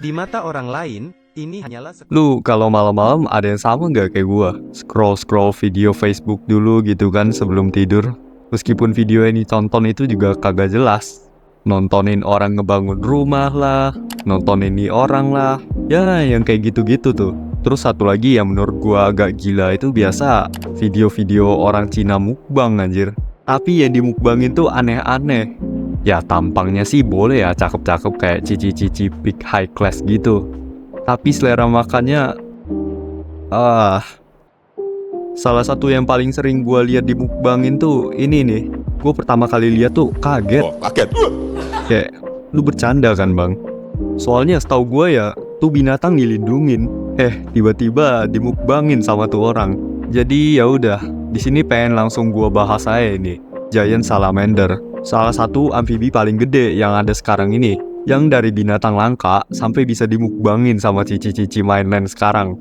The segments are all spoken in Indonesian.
Di mata orang lain, ini hanyalah Lu kalau malam-malam ada yang sama nggak kayak gua? Scroll video Facebook dulu gitu kan sebelum tidur. Meskipun video yang ditonton itu juga kagak jelas. Nontonin orang ngebangun rumah lah, nontonin nih orang lah. Ya yang kayak gitu-gitu tuh. Terus satu lagi yang menurut gua agak gila itu biasa video-video orang Cina mukbang anjir. Tapi yang dimukbangin tuh aneh-aneh. Ya tampangnya sih boleh ya cakep-cakep kayak cici-cici big high class gitu. Tapi selera makannya salah satu yang paling sering gue lihat di mukbangin tuh ini nih. Gue pertama kali lihat tuh kaget. Kayak lu bercanda kan bang? Soalnya setahu gue ya tuh binatang dilindungin. Tiba-tiba dimukbangin sama tuh orang. Jadi ya udah, di sini pengen langsung gue bahas aja ini. Giant salamander, salah satu amfibi paling gede yang ada sekarang ini. Yang dari binatang langka sampai bisa dimukbangin sama cici-cici mainland sekarang.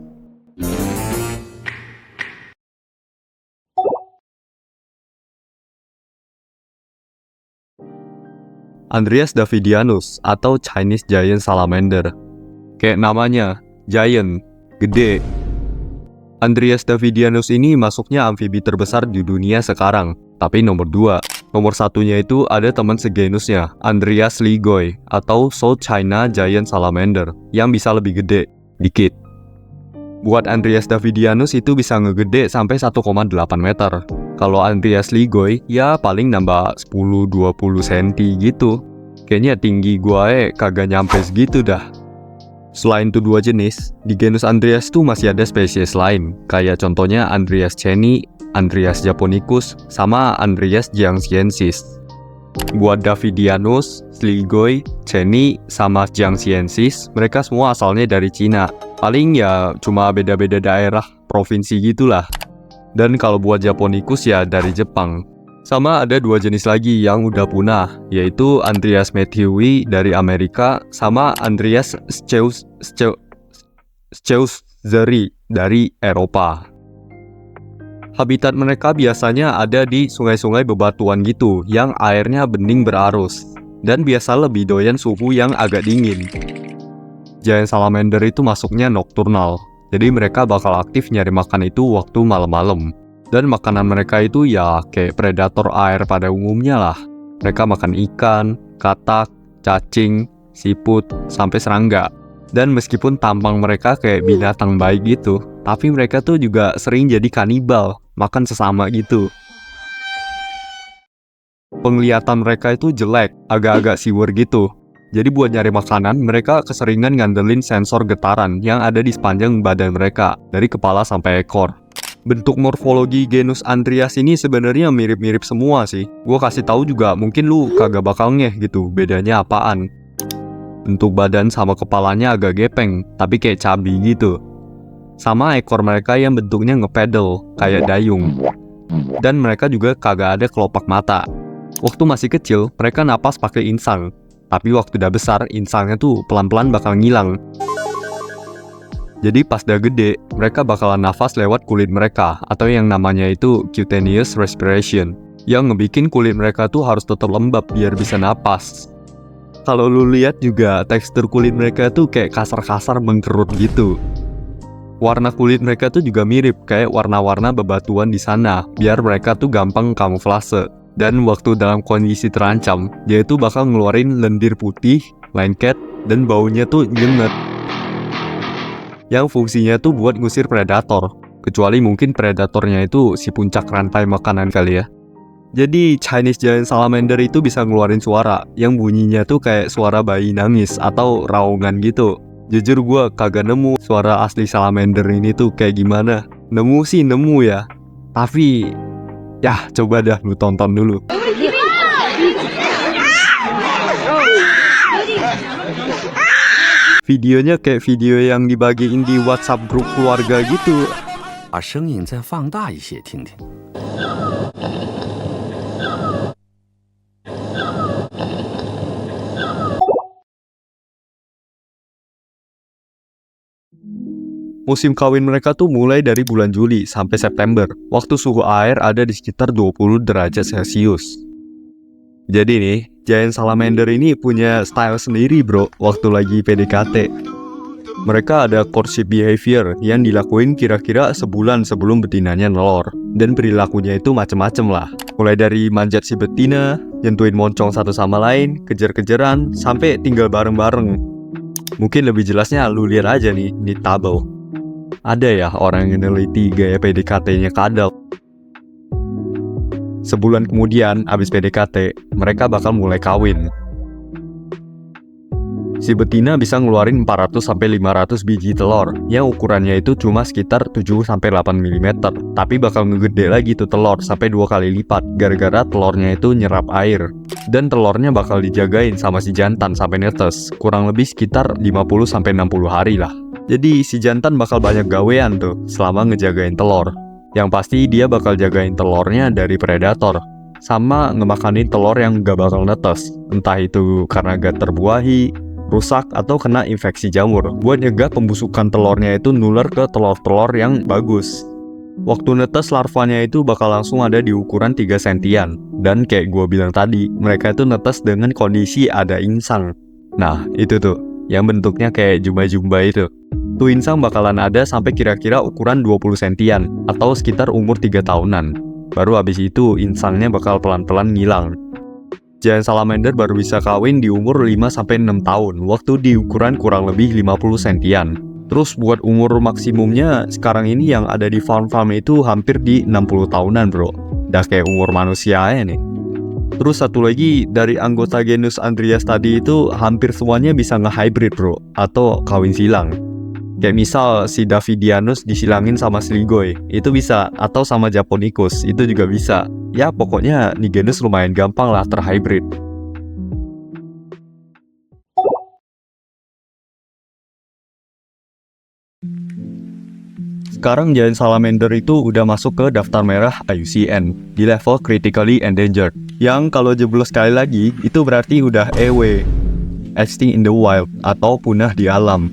Andreas davidianus atau Chinese Giant Salamander. Kayak namanya, giant, gede. Andreas davidianus ini masuknya amfibi terbesar di dunia sekarang, tapi nomor 2. Nomor satunya itu ada teman segenusnya, Andreas ligoi atau South China Giant Salamander yang bisa lebih gede, dikit. Buat Andreas davidianus itu bisa ngegede sampai 1,8 meter. Kalau Andreas ligoi ya paling nambah 10-20 cm gitu. Kayaknya tinggi gua kagak nyampe segitu dah. Selain itu dua jenis, di genus Andreas tuh masih ada spesies lain, kayak contohnya Andreas cheney, Andreas japonicus, sama Andreas jiangxiensis. Buat davidianus, ligoi, cheney, sama jiangxiensis, mereka semua asalnya dari Cina. Paling ya cuma beda-beda daerah, provinsi gitulah. Dan kalau buat japonicus ya dari Jepang. Sama ada dua jenis lagi yang udah punah, yaitu Andreas matthewi dari Amerika sama Andreas scheuchzeri dari Eropa. Habitat mereka biasanya ada di sungai-sungai bebatuan gitu, yang airnya bening berarus, dan biasa lebih doyan suhu yang agak dingin. Giant salamander itu masuknya nokturnal, jadi mereka bakal aktif nyari makan itu waktu malam-malam. Dan makanan mereka itu ya kayak predator air pada umumnya lah. Mereka makan ikan, katak, cacing, siput, sampai serangga. Dan meskipun tampang mereka kayak binatang baik gitu, tapi mereka tuh juga sering jadi kanibal, makan sesama gitu. Penglihatan mereka itu jelek, agak-agak siwer gitu. Jadi buat nyari makanan, mereka keseringan ngandelin sensor getaran yang ada di sepanjang badan mereka, dari kepala sampai ekor. Bentuk morfologi genus Andreas ini sebenarnya mirip-mirip semua sih. Gua kasih tahu juga mungkin lu kagak bakal ngeh gitu, bedanya apaan. Bentuk badan sama kepalanya agak gepeng, tapi kayak cabi gitu. Sama ekor mereka yang bentuknya ngepedal, kayak dayung. Dan mereka juga kagak ada kelopak mata. Waktu masih kecil, mereka napas pakai insang. Tapi waktu udah besar, insangnya tuh pelan-pelan bakal ngilang. Jadi pas udah gede, mereka bakalan nafas lewat kulit mereka, atau yang namanya itu cutaneous respiration, yang ngebikin kulit mereka tuh harus tetap lembab biar bisa napas. Kalau lu lihat juga tekstur kulit mereka tuh kayak kasar-kasar mengkerut gitu. Warna kulit mereka tuh juga mirip kayak warna-warna bebatuan di sana, biar mereka tuh gampang kamuflase. Dan waktu dalam kondisi terancam, dia itu bakal ngeluarin lendir putih, lengket, dan baunya tuh nyengat. Yang fungsinya tuh buat ngusir predator, kecuali mungkin predatornya itu si puncak rantai makanan kali ya. Jadi Chinese Giant Salamander itu bisa ngeluarin suara yang bunyinya tuh kayak suara bayi nangis atau raungan gitu. Jujur gue kagak nemu suara asli salamander ini tuh kayak gimana. Nemu sih nemu ya, tapi ya coba dah lu tonton dulu. Videonya kayak video yang dibagiin di WhatsApp grup keluarga gitu. 把声音再放大一些听听。 Musim kawin mereka tuh mulai dari bulan Juli sampai September, waktu suhu air ada di sekitar 20 derajat Celcius. Jadi nih, giant salamander ini punya style sendiri bro waktu lagi PDKT. Mereka ada courtship behavior yang dilakuin kira-kira sebulan sebelum betinanya nelor. Dan perilakunya itu macem-macem lah. Mulai dari manjat si betina, nyentuhin moncong satu sama lain, kejar-kejaran, sampai tinggal bareng-bareng. Mungkin lebih jelasnya lu lihat aja nih di tabel. Ada ya orang yang neliti gaya PDKT-nya kadal. Sebulan kemudian, abis PDKT, mereka bakal mulai kawin. Si betina bisa ngeluarin 400-500 biji telur, yang ukurannya itu cuma sekitar 7-8 mm. Tapi bakal ngegede lagi tuh telur sampai 2 kali lipat, gara-gara telurnya itu nyerap air. Dan telurnya bakal dijagain sama si jantan sampai netes, kurang lebih sekitar 50-60 hari lah. Jadi si jantan bakal banyak gawean tuh, selama ngejagain telur. Yang pasti dia bakal jagain telurnya dari predator, sama ngemakanin telur yang gak bakal netes, entah itu karena gak terbuahi, rusak, atau kena infeksi jamur, buat nyegah pembusukan telurnya itu nular ke telur-telur yang bagus. Waktu netes larvanya itu bakal langsung ada di ukuran 3 sentian, dan kayak gue bilang tadi, mereka itu netes dengan kondisi ada insang. Nah, itu tuh, yang bentuknya kayak jumba-jumba itu. Tuh insang bakalan ada sampai kira-kira ukuran 20 sentian, atau sekitar umur 3 tahunan. Baru habis itu, insangnya bakal pelan-pelan ngilang. Giant salamander baru bisa kawin di umur 5-6 tahun, waktu di ukuran kurang lebih 50 sentian. Terus buat umur maksimumnya sekarang ini yang ada di farm-farm itu hampir di 60 tahunan bro. Udah kayak umur manusia aja nih. Terus satu lagi, dari anggota genus Andrias tadi itu hampir semuanya bisa nge-hybrid bro, atau kawin silang. Kayak misal si Davidianus disilangin sama Sligoy, itu bisa, atau sama Japonicus, itu juga bisa. Ya pokoknya nih genus lumayan gampang lah terhybrid. Sekarang giant salamander itu udah masuk ke daftar merah IUCN di level critically endangered, yang kalau jeblos sekali lagi itu berarti udah EW, extinct in the wild, atau punah di alam.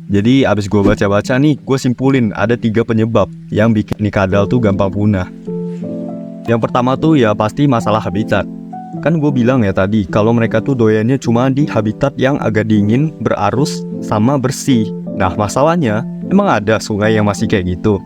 Jadi abis gue baca-baca nih, gue simpulin ada 3 penyebab yang bikin nih kadal tuh gampang punah. Yang pertama tuh ya pasti masalah habitat. Kan gue bilang ya tadi, kalau mereka tuh doyannya cuma di habitat yang agak dingin, berarus, sama bersih. Nah masalahnya, emang ada sungai yang masih kayak gitu?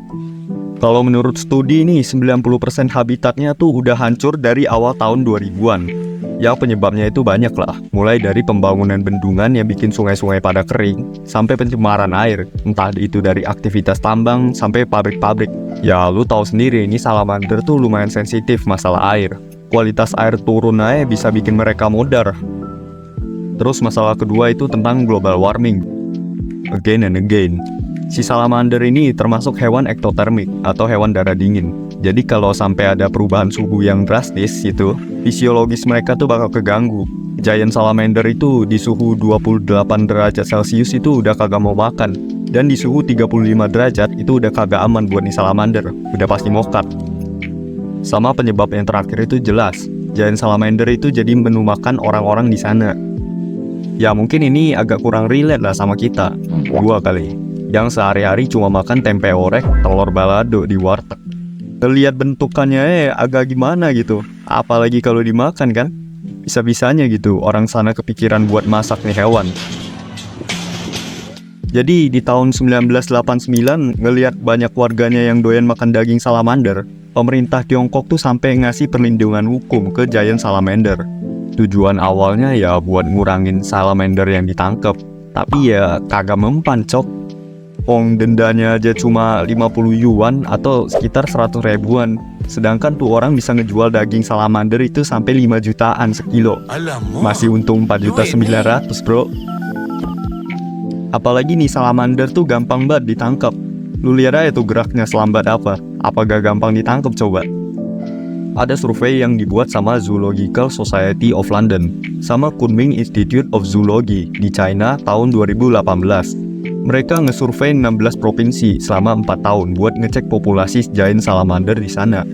Kalau menurut studi nih, 90% habitatnya tuh udah hancur dari awal tahun 2000-an. Yang penyebabnya itu banyak lah, mulai dari pembangunan bendungan yang bikin sungai-sungai pada kering, sampai pencemaran air, entah itu dari aktivitas tambang sampai pabrik-pabrik. Ya lu tahu sendiri, ini salamander tuh lumayan sensitif masalah air. Kualitas air turun aja bisa bikin mereka mudar. Terus masalah kedua itu tentang global warming. Again and again. Si salamander ini termasuk hewan ektotermik atau hewan darah dingin. Jadi kalau sampai ada perubahan suhu yang drastis itu, fisiologis mereka tuh bakal keganggu. Giant salamander itu di suhu 28 derajat Celcius itu udah kagak mau makan. Dan di suhu 35 derajat itu udah kagak aman buat nih salamander, udah pasti mokat. Sama penyebab yang terakhir itu jelas, giant salamander itu jadi menu makan orang-orang di sana. Ya mungkin ini agak kurang relate lah sama kita, gua kali, yang sehari-hari cuma makan tempe orek, telur balado di warteg. Lihat bentukannya agak gimana gitu, apalagi kalau dimakan kan. Bisa-bisanya gitu orang sana kepikiran buat masak nih hewan. Jadi di tahun 1989 ngelihat banyak warganya yang doyan makan daging salamander, pemerintah Tiongkok tuh sampai ngasih perlindungan hukum ke giant salamander. Tujuan awalnya ya buat ngurangin salamander yang ditangkap, tapi ya kagak mempan cok. Dendanya aja cuma 50 yuan atau sekitar 100 ribuan. Sedangkan tuh orang bisa ngejual daging salamander itu sampai 5 jutaan sekilo. Masih untung 4.900.000 bro. Apalagi nih salamander tuh gampang banget ditangkap. Lu lihat aja tuh geraknya selambat apa. Apa gak gampang ditangkap coba? Ada survei yang dibuat sama Zoological Society of London sama Kunming Institute of Zoology di China tahun 2018. Mereka ngesurvei 16 provinsi selama 4 tahun buat ngecek populasi giant salamander di sana.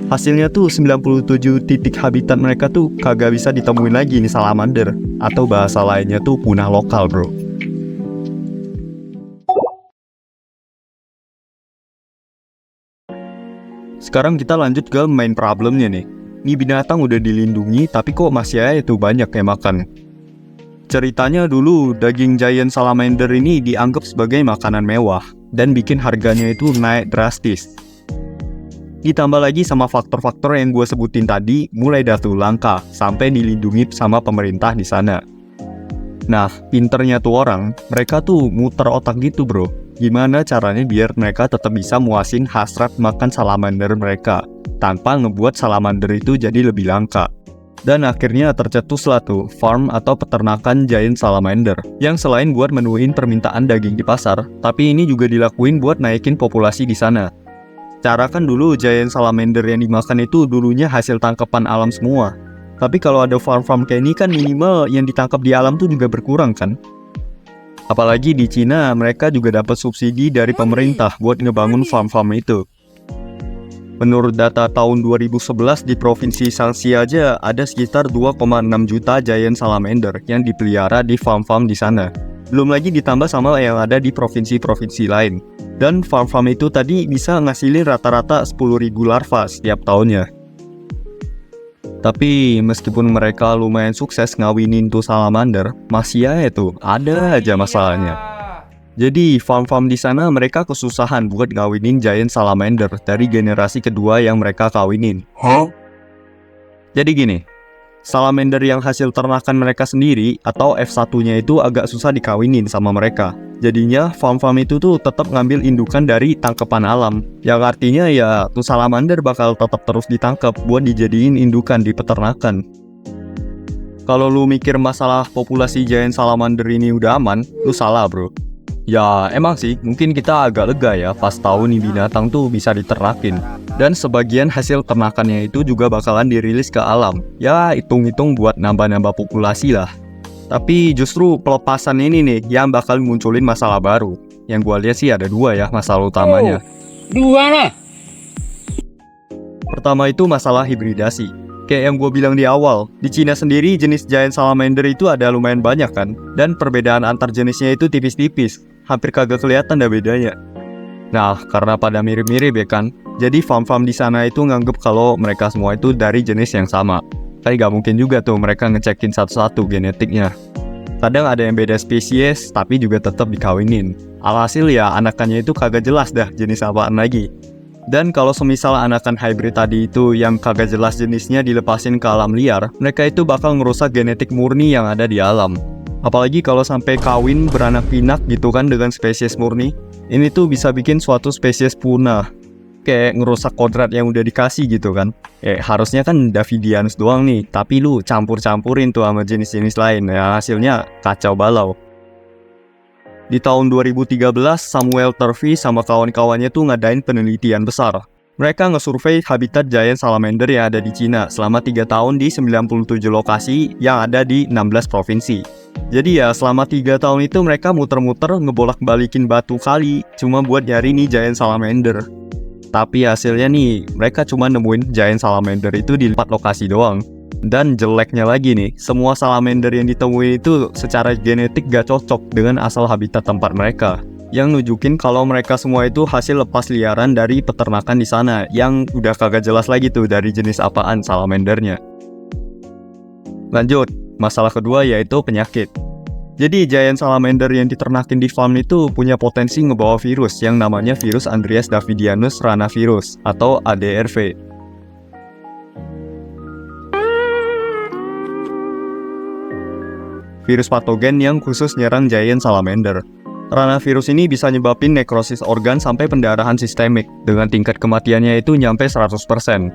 Hasilnya tuh 97 titik habitat mereka tuh kagak bisa ditemuin lagi nih salamander, atau bahasa lainnya tuh punah lokal bro. Sekarang kita lanjut ke main problemnya nih. nih binatang udah dilindungi tapi kok masih aja tuh banyak yang makan. Ceritanya dulu daging giant salamander ini dianggap sebagai makanan mewah dan bikin harganya itu naik drastis. Ditambah lagi sama faktor-faktor yang gue sebutin tadi, mulai dah tuh langka sampai dilindungi sama pemerintah di sana. Nah, pinternya tuh orang, mereka tuh muter otak gitu bro. Gimana caranya biar mereka tetap bisa muasin hasrat makan salamander mereka tanpa ngebuat salamander itu jadi lebih langka. Dan akhirnya tercetuslah tuh farm atau peternakan giant salamander yang selain buat menuhin permintaan daging di pasar, tapi ini juga dilakuin buat naikin populasi di sana. Cara kan dulu giant salamander yang dimakan itu dulunya hasil tangkapan alam semua. Tapi kalau ada farm-farm kayak ini kan minimal yang ditangkap di alam tuh juga berkurang kan. Apalagi di Cina mereka juga dapat subsidi dari pemerintah buat ngebangun farm-farm itu. Menurut data tahun 2011 di Provinsi Shanxi aja ada sekitar 2,6 juta giant salamander yang dipelihara di farm-farm di sana. Belum lagi ditambah sama yang ada di provinsi-provinsi lain. Dan farm-farm itu tadi bisa ngasilin rata-rata 10.000 larva setiap tahunnya. Tapi meskipun mereka lumayan sukses ngawinin tuh salamander, masih aja tuh ada aja masalahnya. Jadi farm-farm di sana mereka kesusahan buat ngawinin giant salamander dari generasi kedua yang mereka kawinin. Jadi gini, salamander yang hasil ternakan mereka sendiri atau F1-nya itu agak susah dikawinin sama mereka. Jadinya farm-farm itu tuh tetap ngambil indukan dari tangkapan alam. Yang artinya ya tuh salamander bakal tetap terus ditangkap buat dijadiin indukan di peternakan. Kalau lu mikir masalah populasi giant salamander ini udah aman, lu salah bro. Ya emang sih, mungkin kita agak lega ya pas tahu nih binatang tuh bisa diternakin. Dan sebagian hasil ternakannya itu juga bakalan dirilis ke alam. Ya hitung-hitung buat nambah-nambah populasi lah. Tapi justru pelepasan ini nih yang bakal munculin masalah baru. Yang gua lihat sih ada dua ya masalah utamanya. Dua lah. Pertama itu masalah hibridasi. Kayak yang gue bilang di awal, di Cina sendiri jenis giant salamander itu ada lumayan banyak kan. Dan perbedaan antar jenisnya itu tipis-tipis. Hampir kagak kelihatan dah bedanya. Nah, karena pada mirip-mirip ya kan, jadi farm-farm di sana itu nganggep kalau mereka semua itu dari jenis yang sama. Tapi gak mungkin juga tuh mereka ngecekin satu-satu genetiknya. Kadang ada yang beda spesies, tapi juga tetap dikawinin. Alhasil ya anakannya itu kagak jelas dah jenis apaan lagi. Dan kalau semisal anakan hybrid tadi itu yang kagak jelas jenisnya dilepasin ke alam liar, mereka itu bakal ngerusak genetik murni yang ada di alam. Apalagi kalau sampai kawin beranak pinak gitu kan dengan spesies murni, ini tuh bisa bikin suatu spesies punah. Kayak ngerusak kodrat yang udah dikasih gitu kan. Harusnya kan Davidianus doang nih, tapi lu campur-campurin tuh sama jenis-jenis lain. Ya hasilnya kacau balau. Di tahun 2013, Samuel Turvey sama kawan-kawannya tuh ngadain penelitian besar. Mereka ngesurvei habitat giant salamander yang ada di Cina selama 3 tahun di 97 lokasi yang ada di 16 provinsi. Jadi ya selama 3 tahun itu mereka muter-muter ngebolak-balikin batu kali cuma buat nyari nih giant salamander. Tapi hasilnya nih, mereka cuma nemuin giant salamander itu di 4 lokasi doang. Dan jeleknya lagi nih, semua salamander yang ditemuin itu secara genetik gak cocok dengan asal habitat tempat mereka. Yang nunjukin kalau mereka semua itu hasil lepas liaran dari peternakan di sana, yang udah kagak jelas lagi tuh dari jenis apaan salamandernya. Lanjut, masalah kedua yaitu penyakit. Jadi giant salamander yang diternakin di farm itu punya potensi ngebawa virus yang namanya virus Andreas Davidianus ranavirus atau ADRV. Virus patogen yang khusus nyerang giant salamander. Ranavirus ini bisa nyebabin nekrosis organ sampai pendarahan sistemik dengan tingkat kematiannya itu nyampe 100%.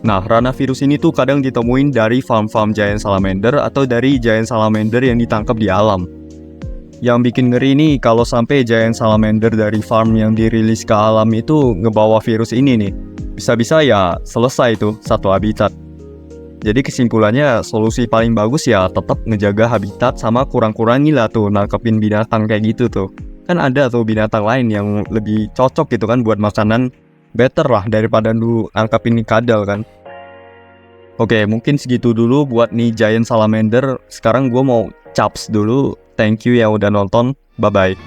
Nah, ranavirus ini tuh kadang ditemuin dari farm-farm giant salamander atau dari giant salamander yang ditangkap di alam. Yang bikin ngeri nih kalau sampai giant salamander dari farm yang dirilis ke alam itu ngebawa virus ini nih. Bisa-bisa ya selesai tuh satu habitat. Jadi kesimpulannya solusi paling bagus ya tetap ngejaga habitat sama kurang-kurangin lah tuh nangkepin binatang kayak gitu tuh. Kan ada tuh binatang lain yang lebih cocok gitu kan buat makanan. Better lah daripada lu nangkepin kadal kan. Oke, mungkin segitu dulu buat nih giant salamander. Sekarang gue mau caps dulu. Thank you yang udah nonton. Bye-bye.